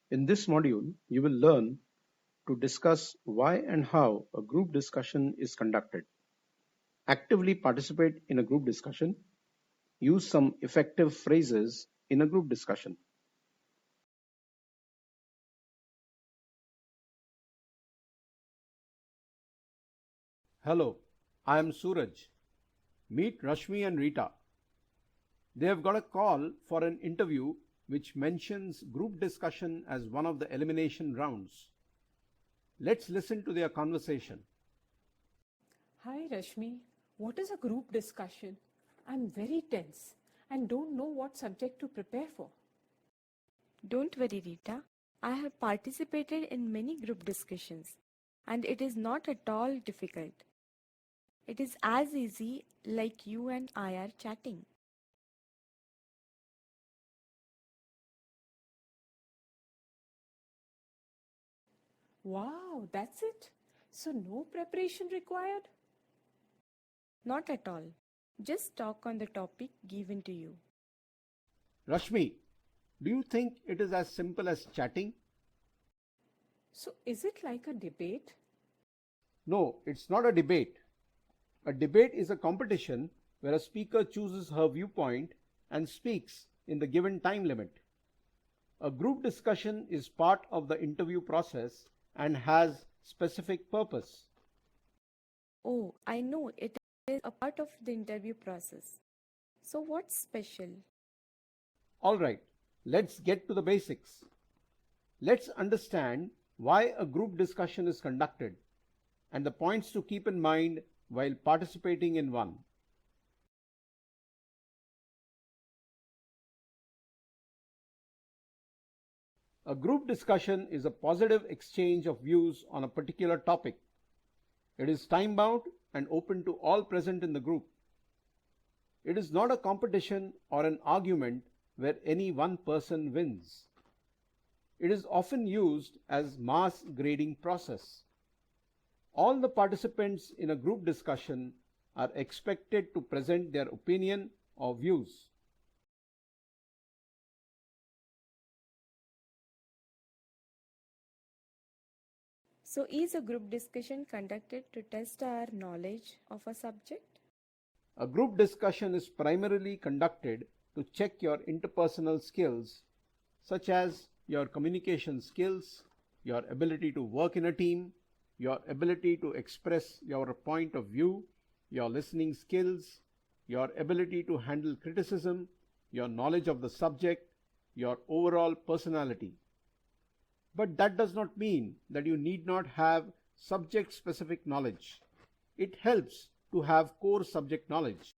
In this module, you will learn to discuss why and how a group discussion is conducted, actively participate in a group discussion, use some effective phrases in a group discussion. Hello, I am Suraj. Meet Rashmi and Rita. They have got a call for an interview which mentions group discussion as one of the elimination rounds. Let's listen to their conversation. Hi Rashmi, what is a group discussion? I'm very tense and don't know what subject to prepare for. Don't worry, Rita. I have participated in many group discussions and it is not at all difficult. It is as easy like you and I are chatting. Wow, that's it? So no preparation required? Not at all. Just talk on the topic given to you. Rashmi, do you think it is as simple as chatting? So is it like a debate? No, it's not a debate. A debate is a competition where a speaker chooses her viewpoint and speaks in the given time limit. A group discussion is part of the interview process and has specific purpose. Oh, I know it is a part of the interview process. So what's special? All right, let's get to the basics. Let's understand why a group discussion is conducted and the points to keep in mind while participating in one. A group discussion is a positive exchange of views on a particular topic. It is time-bound and open to all present in the group. It is not a competition or an argument where any one person wins. It is often used as mass grading process. All the participants in a group discussion are expected to present their opinion or views. So is a group discussion conducted to test our knowledge of a subject? A group discussion is primarily conducted to check your interpersonal skills, such as your communication skills, your ability to work in a team, your ability to express your point of view, your listening skills, your ability to handle criticism, your knowledge of the subject, your overall personality. But that does not mean that you need not have subject-specific knowledge. It helps to have core subject knowledge.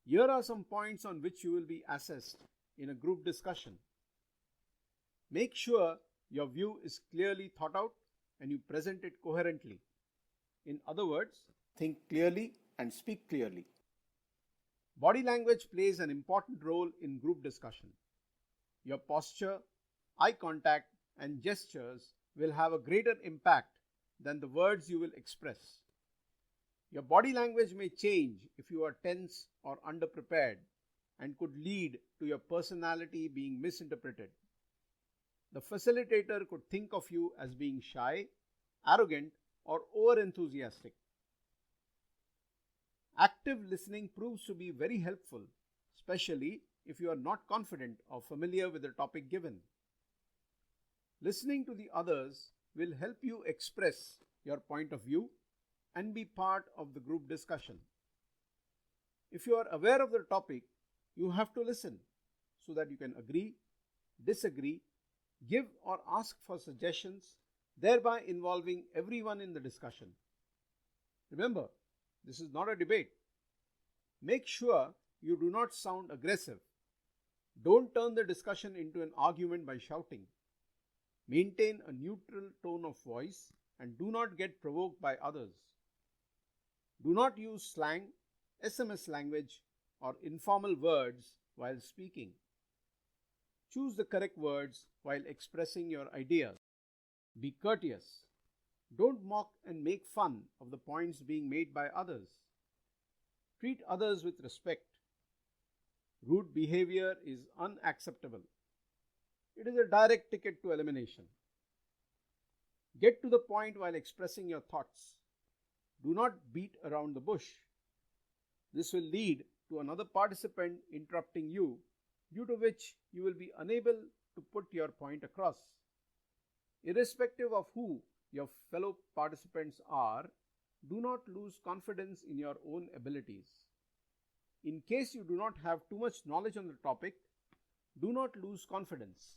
Here are some points on which you will be assessed in a group discussion. Make sure your view is clearly thought out and you present it coherently. In other words, think clearly and speak clearly. Body language plays an important role in group discussion. Your posture, eye contact, and gestures will have a greater impact than the words you will express. Your body language may change if you are tense or underprepared and could lead to your personality being misinterpreted. The facilitator could think of you as being shy, arrogant, or over-enthusiastic. Active listening proves to be very helpful, especially if you are not confident or familiar with the topic given. Listening to the others will help you express your point of view and be part of the group discussion. If you are aware of the topic, you have to listen so that you can agree, disagree, give or ask for suggestions, thereby involving everyone in the discussion. Remember, this is not a debate. Make sure you do not sound aggressive. Don't turn the discussion into an argument by shouting. Maintain a neutral tone of voice and do not get provoked by others. Do not use slang, SMS language, or informal words while speaking. Choose the correct words while expressing your ideas. Be courteous. Don't mock and make fun of the points being made by others. Treat others with respect. Rude behavior is unacceptable. It is a direct ticket to elimination. Get to the point while expressing your thoughts. Do not beat around the bush. This will lead to another participant interrupting you, due to which you will be unable to put your point across. Irrespective of who your fellow participants are, do not lose confidence in your own abilities. In case you do not have too much knowledge on the topic, do not lose confidence.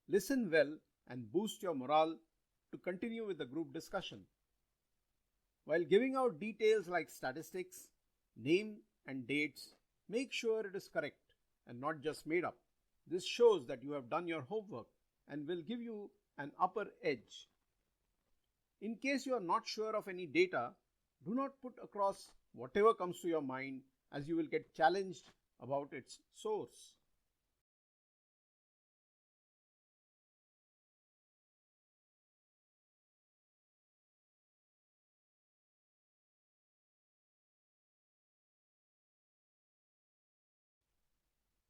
Listen well and boost your morale to continue with the group discussion. While giving out details like statistics, name and dates, make sure it is correct and not just made up. This shows that you have done your homework and will give you an upper edge. In case you are not sure of any data, do not put across whatever comes to your mind, as you will get challenged about its source.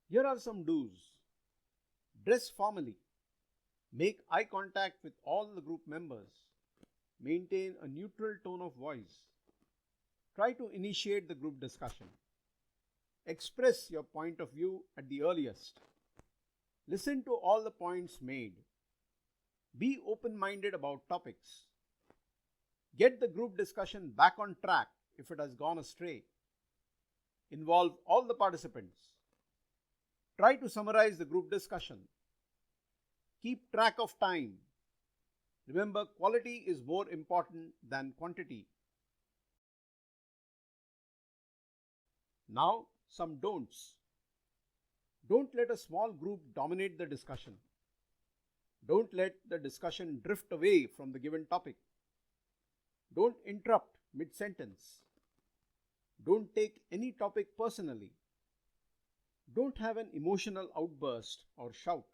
Here are some do's. Dress formally. Make eye contact with all the group members. Maintain a neutral tone of voice. Try to initiate the group discussion. Express your point of view at the earliest. Listen to all the points made. Be open-minded about topics. Get the group discussion back on track if it has gone astray. Involve all the participants. Try to summarize the group discussion. Keep track of time. Remember, quality is more important than quantity. Now, some don'ts. Don't let a small group dominate the discussion. Don't let the discussion drift away from the given topic. Don't interrupt mid-sentence. Don't take any topic personally. Don't have an emotional outburst or shout.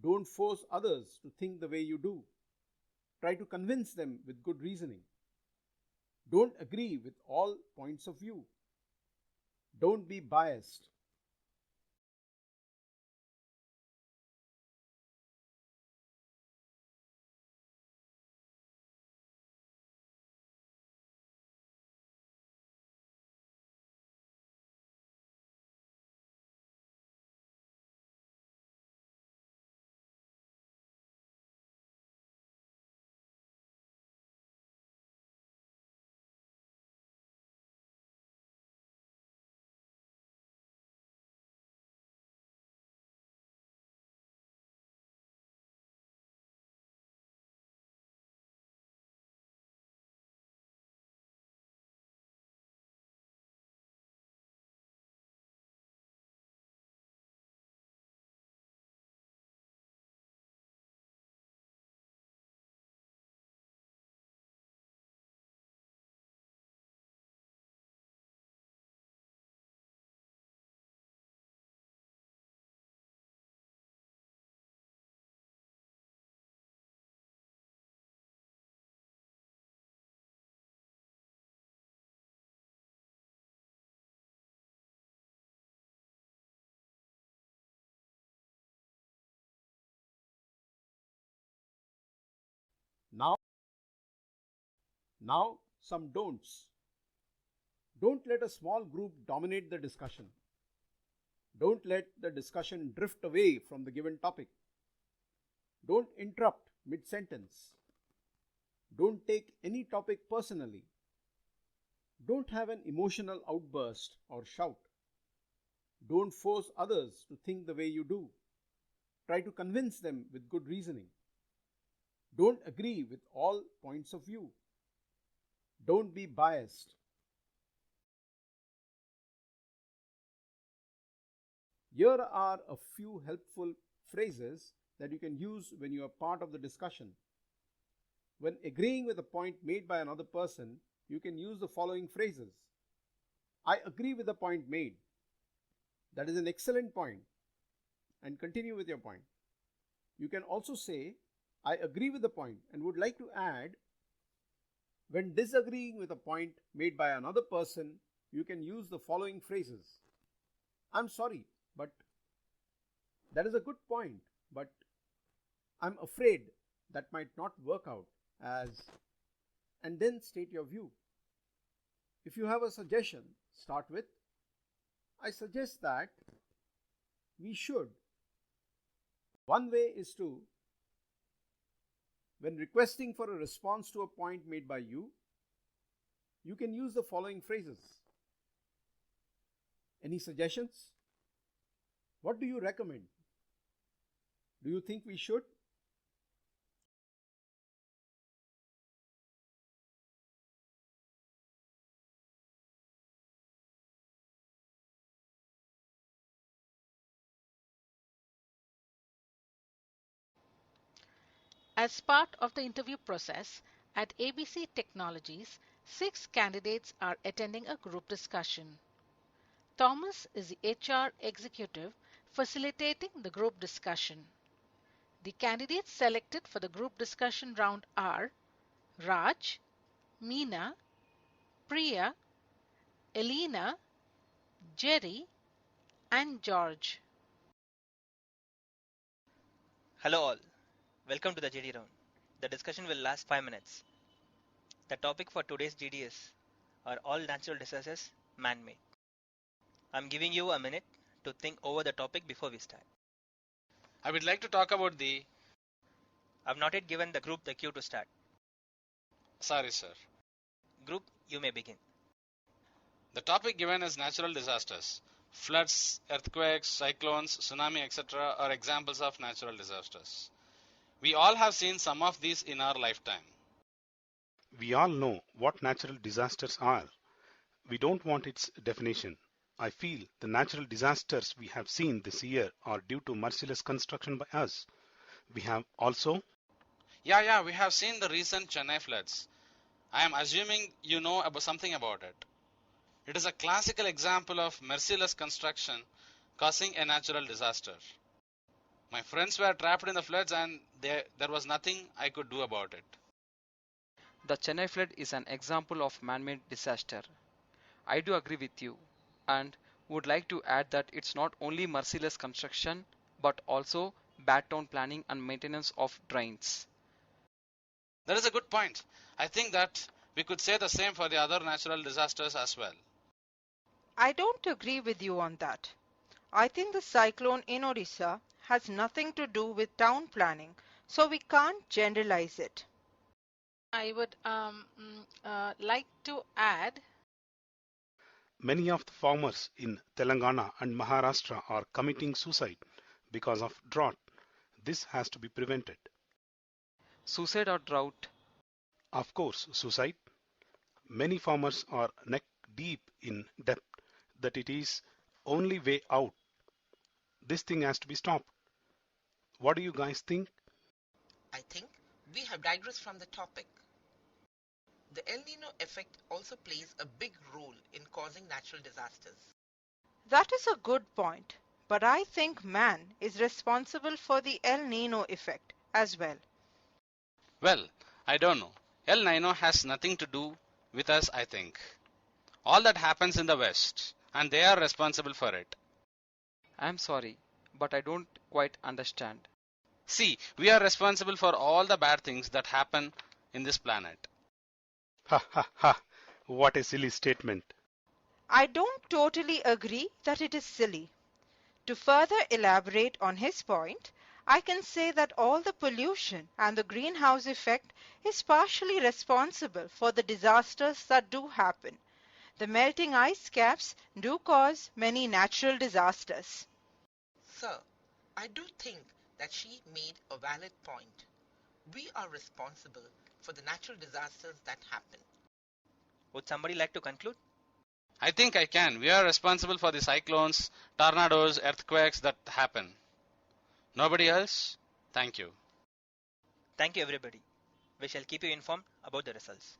Don't force others to think the way you do. Try to convince them with good reasoning. Don't agree with all points of view. Don't be biased. Now, some don'ts. Don't let a small group dominate the discussion. Don't let the discussion drift away from the given topic. Don't interrupt mid-sentence. Don't take any topic personally. Don't have an emotional outburst or shout. Don't force others to think the way you do. Try to convince them with good reasoning. Don't agree with all points of view. Don't be biased. Here are a few helpful phrases that you can use when you are part of the discussion. When agreeing with a point made by another person, you can use the following phrases. I agree with the point made. That is an excellent point. And continue with your point. You can also say, I agree with the point and would like to add, when disagreeing with a point made by another person, you can use the following phrases. I'm sorry, but that is a good point, but I'm afraid that might not work out as, and then state your view. If you have a suggestion, start with, I suggest that we should. One way is to, when requesting for a response to a point made by you, you can use the following phrases. Any suggestions? What do you recommend? Do you think we should? As part of the interview process at ABC Technologies, 6 candidates are attending a group discussion. Thomas is the HR executive facilitating the group discussion. The candidates selected for the group discussion round are Raj, Meena, Priya, Elena, Jerry, and George. Hello all, welcome to the GD round. The discussion will last 5 minutes. The topic for today's GDS are all natural disasters man-made. I'm giving you a minute to think over the topic before we start. I would like to talk about the... I've not yet given the group the cue to start. Sorry, sir. Group, you may begin. The topic given is natural disasters. Floods, earthquakes, cyclones, tsunami, etc. are examples of natural disasters. We all have seen some of these in our lifetime. We all know what natural disasters are. We don't want its definition. I feel the natural disasters we have seen this year are due to merciless construction by us. We have also... Yeah, we have seen the recent Chennai floods. I am assuming you know something about it. It is a classical example of merciless construction causing a natural disaster. My friends were trapped in the floods and there was nothing I could do about it. The Chennai flood is an example of man-made disaster. I do agree with you and would like to add that it's not only merciless construction but also bad town planning and maintenance of drains. That is a good point. I think that we could say the same for the other natural disasters as well. I don't agree with you on that. I think the cyclone in Odisha has nothing to do with town planning, so we can't generalize it. I would like to add, Many of the farmers in Telangana and Maharashtra are committing suicide because of drought. This has to be prevented. Suicide or drought? Of course, suicide. Many farmers are neck deep in debt that it is only way out. This thing has to be stopped. What do you guys think? I think we have digressed from the topic. The El Nino effect also plays a big role in causing natural disasters. That is a good point, but I think man is responsible for the El Nino effect as well. Well, I don't know. El Nino has nothing to do with us, I think. All that happens in the West, and they are responsible for it. I'm sorry, but I don't quite understand. See, we are responsible for all the bad things that happen in this planet. Ha ha ha. What a silly statement. I don't totally agree that it is silly. To further elaborate on his point, I can say that all the pollution and the greenhouse effect is partially responsible for the disasters that do happen. The melting ice caps do cause many natural disasters. Sir, I do think that she made a valid point. We are responsible for the natural disasters that happen. Would somebody like to conclude? I think I can. We are responsible for the cyclones, tornadoes, earthquakes that happen. Nobody else? Thank you. Thank you everybody. We shall keep you informed about the results.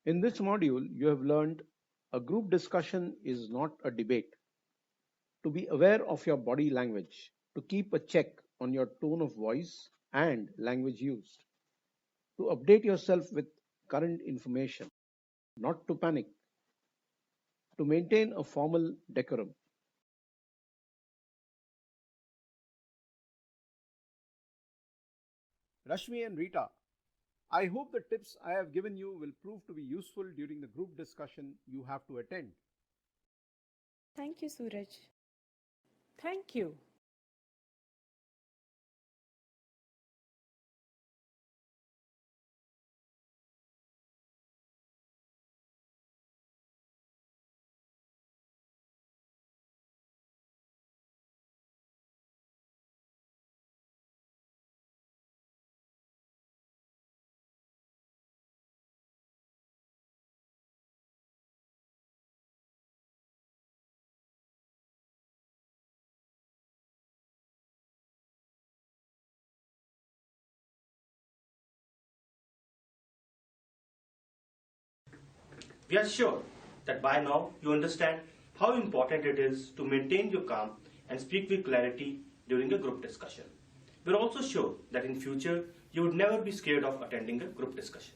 In this module, you have learned a group discussion is not a debate. To be aware of your body language, to keep a check on your tone of voice and language used, to update yourself with current information, not to panic, to maintain a formal decorum. Rashmi and Rita, I hope the tips I have given you will prove to be useful during the group discussion you have to attend. Thank you, Suraj. Thank you. We are sure that by now you understand how important it is to maintain your calm and speak with clarity during a group discussion. We are also sure that in future you would never be scared of attending a group discussion.